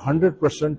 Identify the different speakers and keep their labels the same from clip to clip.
Speaker 1: 100%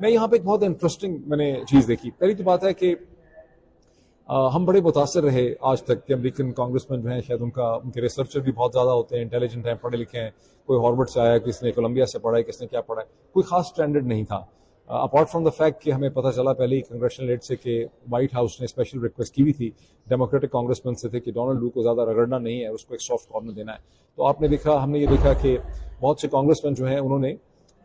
Speaker 1: میں یہاں پہ ایک بہت انٹرسٹنگ میں نے چیز دیکھی. پہلی تو بات ہے کہ ہم بڑے متاثر رہے آج تک کہ امریکن کانگریسمین جو ہیں شاید ان کے ریسرچر بھی بہت زیادہ ہوتے ہیں, انٹیلیجنٹ ہیں, پڑھے لکھے ہیں, کوئی ہارورڈ سے آیا, کس نے کولمبیا سے پڑھا ہے, کس نے کیا پڑھا ہے, کوئی خاص اسٹینڈرڈ نہیں تھا. اپارٹ فرام دا فیکٹ کہ ہمیں پتہ چلا پہلے ہی کنگریشنل ایڈ سے کہ وائٹ ہاؤس نے اسپیشل ریکویسٹ کی ہوئی تھی ڈیموکریٹک کانگریسمین سے تھے کہ ڈونلڈ لو کو زیادہ رگڑنا نہیں ہے, اس کو ایک سافٹ کارنر دینا ہے. تو آپ نے دیکھا, ہم نے یہ دیکھا کہ بہت سے کانگریسمین جو ہیں انہوں نے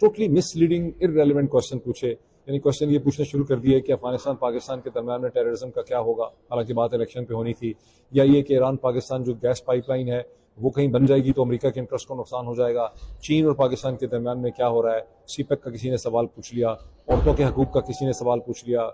Speaker 1: ٹوٹلی مس لیڈنگ ارریلیونٹ کوشچن پوچھے. یعنی کوشچن یہ پوچھنا شروع کر دیے کہ افغانستان پاکستان کے درمیان میں ٹیررزم کا کیا ہوگا, حالانکہ بات الیکشن پہ ہونی تھی, یا یہ کہ ایران پاکستان جو گیس پائپ لائن ہے وہ کہیں بن جائے گی تو امریکہ کے انٹرسٹ کو نقصان ہو جائے گا, چین اور پاکستان کے درمیان میں کیا ہو رہا ہے, سی پیک کا کسی نے سوال پوچھ لیا, عورتوں کے حقوق کا کسی نے سوال پوچھ لیا,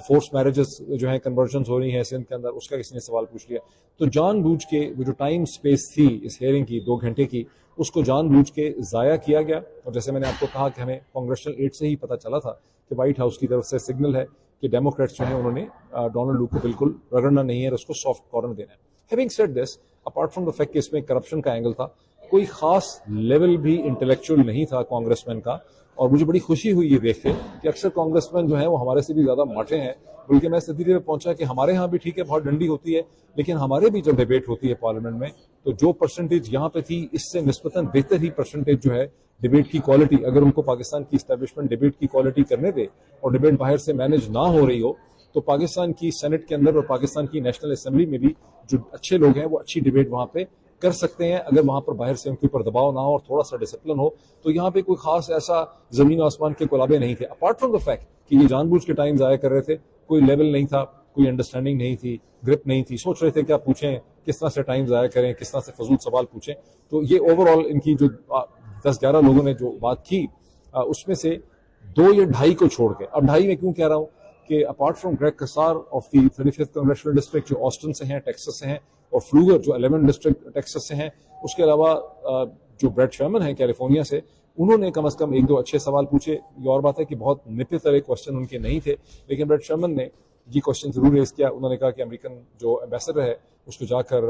Speaker 1: فورس میرجز جو ہیں کنورژنز ہو رہی ہیں سندھ کے اندر اس کا کسی نے سوال پوچھ لیا. تو جان بوجھ کے وہ جو ٹائم سپیس تھی اس ہیئرنگ کی 2 گھنٹے کی, اس کو جان بوجھ کے ضائع کیا گیا. اور جیسے میں نے آپ کو کہا کہ ہمیں کانگریشنل ایڈ سے ہی پتہ چلا تھا کہ وائٹ ہاؤس کی طرف سے سگنل ہے کہ ڈیموکریٹس جو ہیں انہوں نے ڈونلڈ لو کو بالکل رگڑنا نہیں ہے اور اس کو سافٹ کارنر دینا ہے. Having said this, apart from the fact کہ اس میں کرپشن کا اینگل تھا, کوئی خاص لیول بھی انٹلیکچوئل نہیں تھا کانگریس مین کا. اور مجھے بڑی خوشی ہوئی یہ دیکھ کے کہ اکثر کانگریس مین جو ہیں وہ ہمارے سے بھی زیادہ ماٹھے ہیں, بلکہ میں اس نتیجے پہ پہنچا کہ ہمارے ہاں بھی ٹھیک ہے بہت ڈنڈی ہوتی ہے, لیکن ہمارے بھی جب ڈیبیٹ ہوتی ہے پارلیمنٹ میں تو جو پرسنٹیج یہاں پہ تھی اس سے نسبتاً بہتر ہی پرسنٹیج جو ہے ڈیبیٹ کی کوالٹی, اگر ان کو پاکستان کی اسٹیبلشمنٹ ڈیبیٹ کی کوالٹی کرنے دے اور ڈیبیٹ باہر سے مینج نہ ہو رہی ہو تو پاکستان کی سینٹ کے اندر اور پاکستان کی نیشنل اسمبلی میں بھی جو اچھے لوگ ہیں وہ اچھی ڈیبیٹ وہاں پہ کر سکتے ہیں, اگر وہاں پر باہر سے ان کے اوپر دباؤ نہ ہو اور تھوڑا سا ڈسپلن ہو. تو یہاں پہ کوئی خاص ایسا زمین و آسمان کے کلابے نہیں تھے, اپارٹ فرام دا فیکٹ کہ یہ جان بوجھ کے ٹائم ضائع کر رہے تھے, کوئی لیول نہیں تھا, کوئی انڈرسٹینڈنگ نہیں تھی, گرپ نہیں تھی, سوچ رہے تھے کیا پوچھیں, کس طرح سے ٹائم ضائع کریں, کس طرح سے فضول سوال پوچھیں. تو یہ اوور آل ان کی جو 10-11 لوگوں نے جو بات کی اس میں سے 2 یا 2.5 کو چھوڑ کے, اب 2.5 میں کیوں کہہ رہا ہوں کہ apart from Greg Casar of the 35th congressional district جو آسٹن سے ہیں, ٹیکسس سے ہیں, اور فلوگر جو 11 ڈسٹرکٹ ٹیکسس سے ہیں, اس کے علاوہ جو بریٹ شرمن ہیں کیلیفورنیا سے, انہوں نے کم از کم 1-2 اچھے سوال پوچھے. یہ اور بات ہے کہ بہت نپے ترے کوشچن ان کے نہیں تھے, لیکن بریٹ شرمن نے یہ کوشچن ضرور ریز کیا. انہوں نے کہا کہ امریکن جو ایمبیسڈر ہے اس کو جا کر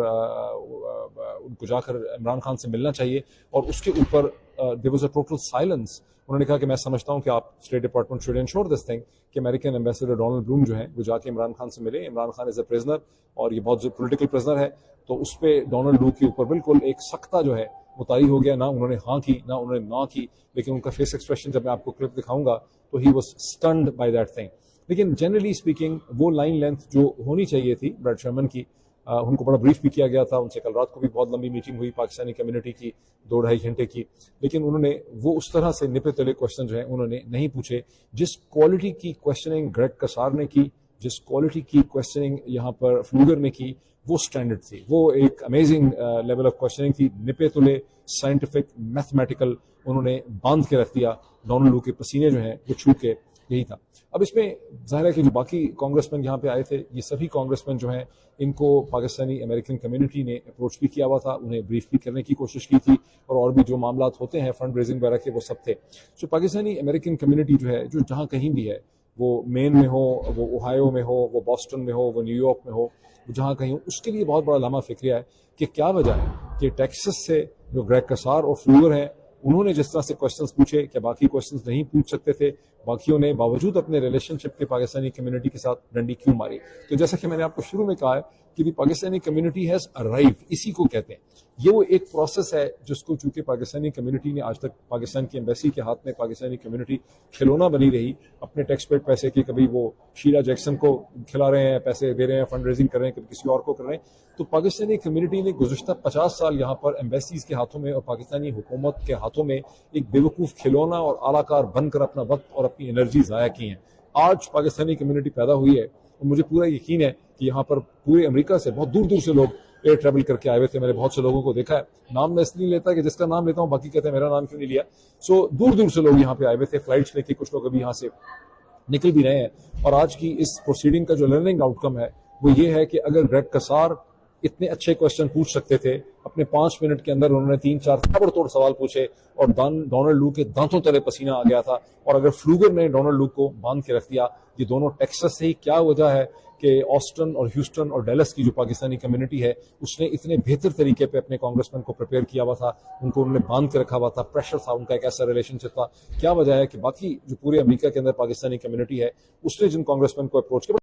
Speaker 1: عمران خان سے ملنا چاہیے, اور اس کے اوپر there was a total silence. انہوں نے کہا کہ میں سمجھتا ہوں کہ آپ state department should ensure this thing کہ امریکن ایمبیسڈر ڈونلڈ بلوم جو ہیں وہ جا کے عمران خان سے ملے. عمران خان از اے پریزنر اور یہ بہت پولیٹیکل پریزنر ہے, تو اس پہ ڈونلڈ لو کے اوپر بالکل ایک سختہ جو ہے وہ طاری ہو گیا. نہ انہوں نے ہاں کی نہ انہوں نے نہ کی, لیکن ان کا فیس ایکسپریشن جب میں آپ کو کلپ دکھاؤں گا تو he was stunned by that thing. لیکن جنرلی اسپیکنگ وہ لائن لینتھ جو ہونی چاہیے تھی بریٹ شرمن کی, ان کو بڑا بریف بھی کیا گیا تھا. ان سے کل رات کو بھی بہت لمبی میٹنگ ہوئی پاکستانی کمیونٹی کی 2-2.5 گھنٹے کی, لیکن انہوں نے وہ اس طرح سے نپے تلے کوشچن جو ہیں انہوں نے نہیں پوچھے. جس کوالٹی کی کوشچننگ گریگ کسار نے کی, جس کوالٹی کی کوشچننگ یہاں پر فلوگر نے کی, وہ سٹینڈرڈ تھی. وہ ایک امیزنگ لیول آف کوشچننگ تھی, نپے تلے سائنٹیفک میتھمیٹیکل انہوں نے باندھ کے رکھ دیا. ڈونلڈ لو کے پسینے جو ہیں وہ چھو کے یہی تھا. اب اس میں ظاہر ہے کہ جو باقی کانگریس مین یہاں پہ آئے تھے, یہ سبھی کانگریس مین جو ہیں ان کو پاکستانی امریکن کمیونٹی نے اپروچ بھی کیا ہوا تھا, انہیں بریف بھی کرنے کی کوشش کی تھی, اور بھی جو معاملات ہوتے ہیں فنڈ ریزنگ وغیرہ کے وہ سب تھے. سو پاکستانی امریکن کمیونٹی جو ہے جو جہاں کہیں بھی ہے, وہ مین میں ہو, وہ اوہایو میں ہو, وہ بoston میں ہو, وہ نیو یارک میں ہو, جہاں کہیں ہو, اس کے لیے بہت بڑا لمحہ فکریہ ہے کہ کیا وجہ ہے کہ ٹیکسس سے جو گریگ کسار اور فلوگر ہیں انہوں نے جس طرح سے کوشچنز پوچھے کہ باقی کوشچنز نہیں پوچھ سکتے تھے, باقیوں نے باوجود اپنے ریلیشن شپ کے پاکستانی کمیونٹی کے ساتھ ڈنڈی کیوں ماری. تو جیسا کہ میں نے آپ کو شروع میں کہا ہے کہ دی پاکستانی کمیونٹی ہیز ارائیوڈ, اسی کو کہتے ہیں. یہ وہ ایک پروسیس ہے جس کو چونکہ پاکستانی کمیونٹی نے آج تک پاکستان کی ایمبیسی کے ہاتھ میں پاکستانی کمیونٹی کھلونا بنی رہی, اپنے ٹیکس پیڈ پیسے کی, کبھی وہ شیلا جیکسن کو کھلا رہے ہیں, پیسے دے رہے ہیں, فنڈ ریزنگ کر رہے ہیں, کبھی کسی اور کو کر رہے ہیں. تو پاکستانی کمیونٹی نے گزشتہ 50 سال یہاں پر ایمبیسیز کے ہاتھوں میں اور پاکستانی حکومت کے ہاتھوں میں ایک بیوقوف کھلونا اور اعلی کار بن کر اپنا وقت اور اپنی انرجی ضائع کی ہیں. آج پاکستانی کمیونٹی پیدا ہوئی ہے اور مجھے پورا یقین ہے کہ یہاں پر پورے امریکہ سے بہت دور دور سے لوگ ایئر ٹریول کر کے آئے ہوئے تھے. میں نے بہت سے لوگوں کو دیکھا ہے, نام میں اس لیے لیتا کہ جس کا نام لیتا ہوں باقی کہتے ہیں میرا نام کیوں نہیں لیا. سو دور دور سے لوگ یہاں پہ آئے ہوئے تھے فلائٹس لے کے, کچھ لوگ ابھی یہاں سے نکل بھی رہے ہیں. اور آج کی اس پروسیڈنگ کا جو لرننگ آؤٹ کم ہے وہ یہ ہے کہ اگر گریگ کسار اتنے اچھے کوشچن پوچھ سکتے تھے. اپنے 5 منٹ کے اندر انہوں نے 3-4 تابڑ توڑ سوال پوچھے اور ڈونلڈ لو کے دانتوں تلے پسینہ آ گیا تھا. اور اگر فلوگر نے ڈونلڈ لو کو باندھ کے رکھ دیا. یہ دونوں ٹیکسس سے ہی کیا وجہ ہے کہ آسٹن اور ہیوسٹن اور ڈیلس کی جو پاکستانی کمیونٹی ہے اس نے اتنے بہتر طریقے پہ اپنے کانگریسمین کو پریپیئر کیا ہوا تھا, ان کو انہوں نے باندھ کے رکھا ہوا تھا, پریشر تھا, ان کا ایک ایسا ریلیشن شپ تھا. کیا وجہ ہے کہ باقی جو پورے امریکہ کے اندر پاکستانی کمیونٹی ہے اس نے جن کانگریسمین کو اپروچ کیا